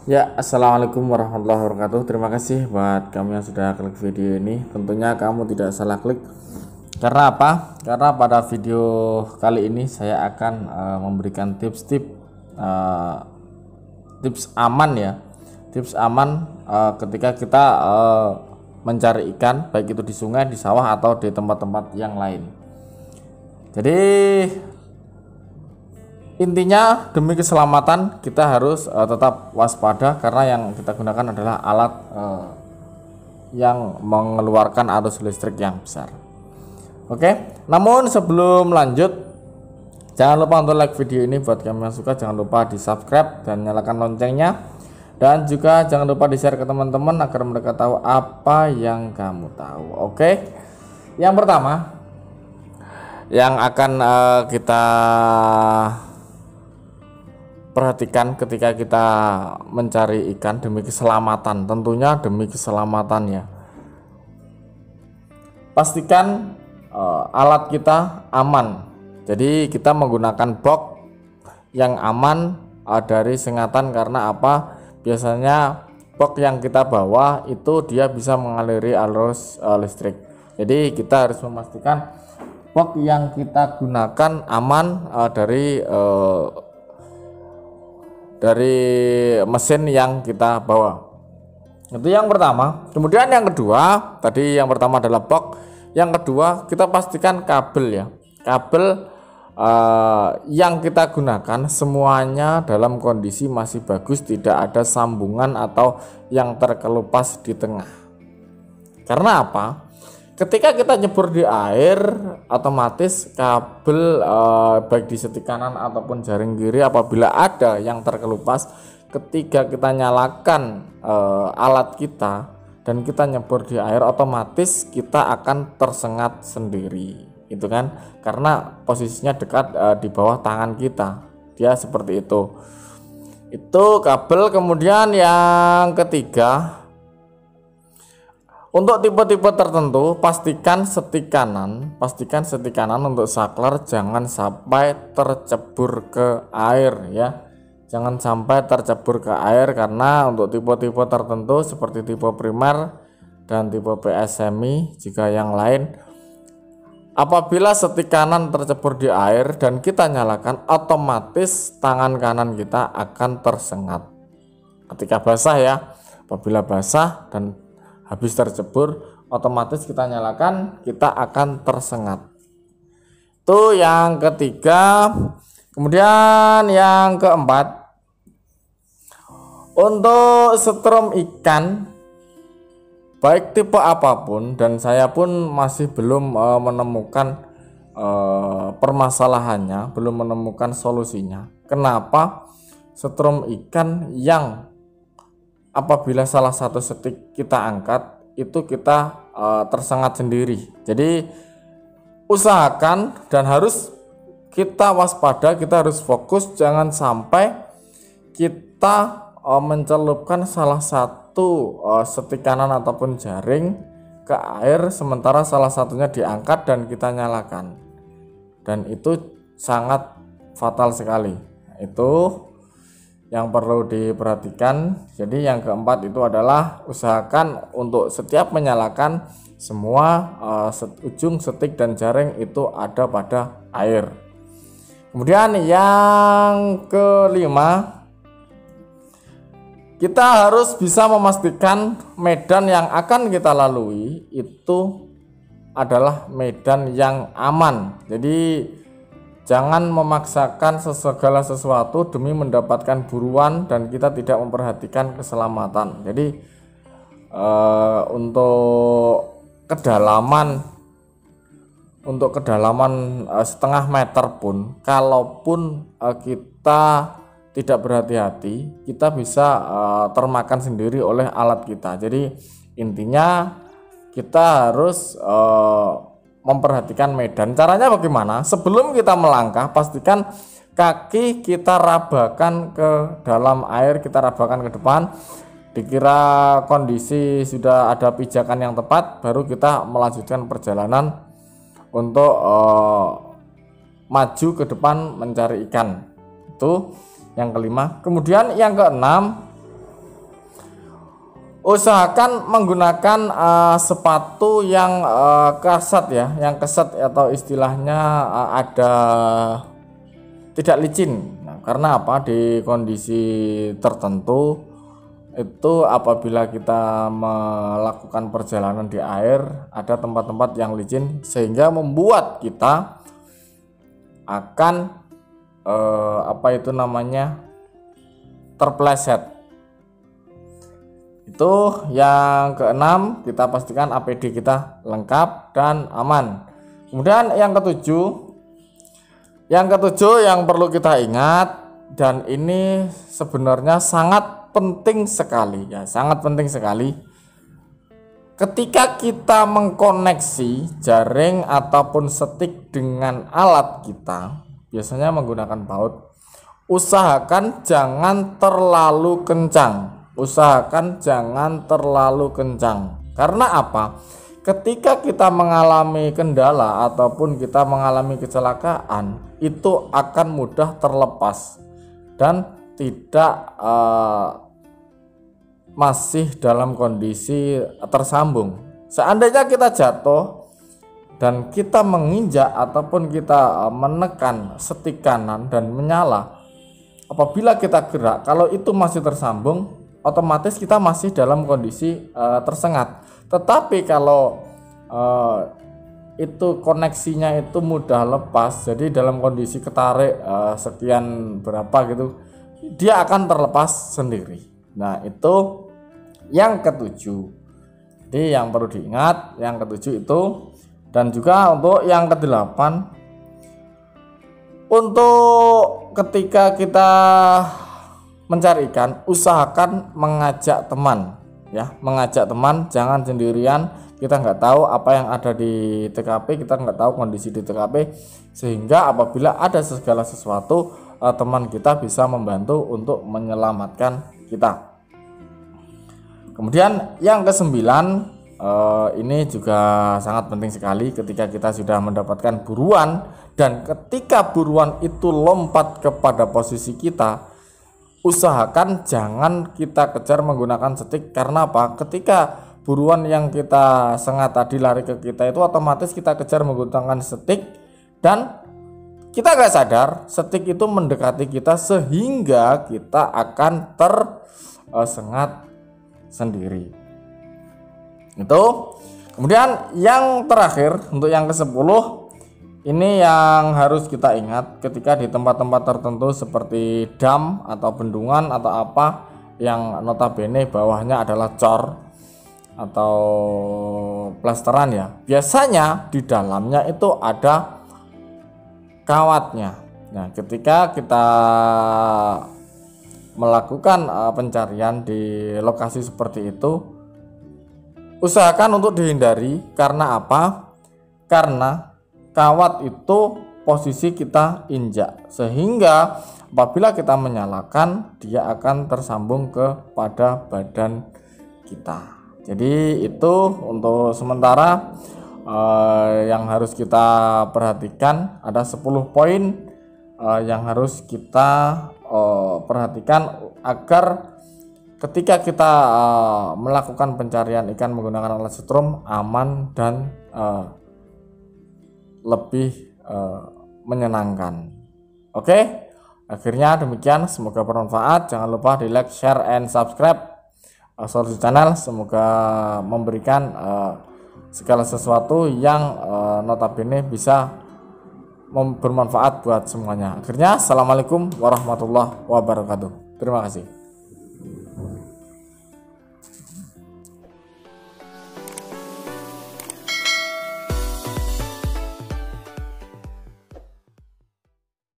Ya, assalamualaikum warahmatullahi wabarakatuh. Terima kasih buat kamu yang sudah klik video ini. Tentunya kamu tidak salah klik. Karena apa? Karena pada video kali ini saya akan memberikan tips aman ya. Tips aman ketika kita mencari ikan, baik itu di sungai, di sawah atau di tempat-tempat yang lain. Jadi intinya demi keselamatan kita harus tetap waspada karena yang kita gunakan adalah alat yang mengeluarkan arus listrik yang besar. Oke, namun sebelum lanjut, jangan lupa untuk like video ini. Buat kamu yang suka, jangan lupa di subscribe dan nyalakan loncengnya, dan juga jangan lupa di share ke teman-teman agar mereka tahu apa yang kamu tahu. Oke, yang pertama yang akan kita perhatikan ketika kita mencari ikan demi keselamatan, tentunya demi keselamatan ya. Pastikan alat kita aman. Jadi kita menggunakan box yang aman dari sengatan. Karena apa? Biasanya box yang kita bawa itu dia bisa mengaliri arus listrik. Jadi kita harus memastikan box yang kita gunakan aman dari mesin yang kita bawa. Itu yang pertama. Kemudian yang kedua, tadi yang pertama adalah box, yang kedua kita pastikan kabel ya. Kabel yang kita gunakan semuanya dalam kondisi masih bagus, tidak ada sambungan atau yang terkelupas di tengah. Karena apa? Ketika kita nyebur di air, otomatis kabel baik di setik kanan ataupun jaring kiri apabila ada yang terkelupas, ketika kita nyalakan alat kita dan kita nyebur di air, otomatis kita akan tersengat sendiri, itu kan, karena posisinya dekat di bawah tangan kita, dia seperti itu kabel. Kemudian yang ketiga, untuk tipe-tipe tertentu pastikan setik kanan untuk saklar jangan sampai tercebur ke air ya. Jangan sampai tercebur ke air, karena untuk tipe-tipe tertentu seperti tipe primer dan tipe PS semi juga yang lain, apabila setik kanan tercebur di air dan kita nyalakan, otomatis tangan kanan kita akan tersengat ketika basah ya. Apabila basah dan habis tercebur, otomatis kita nyalakan, kita akan tersengat. Itu yang ketiga. Kemudian yang keempat, untuk setrum ikan baik tipe apapun, dan saya pun masih belum menemukan permasalahannya, belum menemukan solusinya. Kenapa setrum ikan yang apabila salah satu setik kita angkat itu kita tersengat sendiri. Jadi usahakan dan harus kita waspada, kita harus fokus, jangan sampai kita mencelupkan salah satu setik kanan ataupun jaring ke air sementara salah satunya diangkat dan kita nyalakan, dan itu sangat fatal sekali. Itu yang perlu diperhatikan. Jadi yang keempat itu adalah usahakan untuk setiap menyalakan semua ujung setik dan jaring itu ada pada air. Kemudian yang kelima, kita harus bisa memastikan medan yang akan kita lalui itu adalah medan yang aman. Jadi jangan memaksakan segala sesuatu demi mendapatkan buruan dan kita tidak memperhatikan keselamatan. Jadi untuk kedalaman setengah meter pun, kalaupun kita tidak berhati-hati, kita bisa termakan sendiri oleh alat kita. Jadi intinya kita harus memperhatikan medan. Caranya bagaimana? Sebelum kita melangkah, pastikan kaki kita rabakan ke dalam air, kita rabakan ke depan. Dikira kondisi sudah ada pijakan yang tepat, baru kita melanjutkan perjalanan untuk maju ke depan mencari ikan. Itu yang kelima. Kemudian yang keenam, usahakan menggunakan sepatu yang kasat ya, yang keset atau istilahnya ada tidak licin. Nah, karena apa? Di kondisi tertentu itu apabila kita melakukan perjalanan di air, ada tempat-tempat yang licin sehingga membuat kita akan terpleset. Itu yang keenam, kita pastikan APD kita lengkap dan aman. Kemudian yang ketujuh yang perlu kita ingat, dan ini sebenarnya sangat penting sekali ya, sangat penting sekali. Ketika kita mengkoneksi jaring ataupun setik dengan alat kita, biasanya menggunakan baut, usahakan jangan terlalu kencang. Karena apa? Ketika kita mengalami kendala ataupun kita mengalami kecelakaan, itu akan mudah terlepas dan tidak masih dalam kondisi tersambung. Seandainya kita jatuh dan kita menginjak ataupun kita menekan setik kanan dan menyala, apabila kita gerak, kalau itu masih tersambung, otomatis kita masih dalam kondisi tersengat. Tetapi kalau itu koneksinya itu mudah lepas, jadi dalam kondisi ketarik sekian berapa gitu, dia akan terlepas sendiri. Nah, itu yang ketujuh. Jadi yang perlu diingat yang ketujuh itu. Dan juga untuk yang kedelapan, untuk ketika kita mencari ikan, usahakan mengajak teman ya, mengajak teman, jangan sendirian. Kita nggak tahu apa yang ada di TKP, kita nggak tahu kondisi di TKP, sehingga apabila ada segala sesuatu, teman kita bisa membantu untuk menyelamatkan kita. Kemudian yang kesembilan, ini juga sangat penting sekali. Ketika kita sudah mendapatkan buruan dan ketika buruan itu lompat kepada posisi kita, usahakan jangan kita kejar menggunakan setik. Karena apa? Ketika buruan yang kita sengat tadi lari ke kita, itu otomatis kita kejar menggunakan setik, dan kita gak sadar setik itu mendekati kita sehingga kita akan tersengat sendiri. Itu. Kemudian yang terakhir, untuk yang ke-10, ini yang harus kita ingat ketika di tempat-tempat tertentu seperti dam atau bendungan atau apa yang notabene bawahnya adalah cor atau plesteran ya. Biasanya di dalamnya itu ada kawatnya. Nah, ketika kita melakukan pencarian di lokasi seperti itu, usahakan untuk dihindari. Karena apa? Karena kawat itu posisi kita injak, sehingga apabila kita menyalakan, dia akan tersambung kepada badan kita. Jadi itu untuk sementara yang harus kita perhatikan. Ada 10 poin yang harus kita perhatikan agar ketika kita melakukan pencarian ikan menggunakan alat setrum aman dan lebih menyenangkan. Oke, akhirnya demikian, semoga bermanfaat. Jangan lupa di like, share, and subscribe Solusi Channel. Semoga memberikan segala sesuatu yang notabene bisa bermanfaat buat semuanya. Akhirnya, assalamualaikum warahmatullahi wabarakatuh. Terima kasih.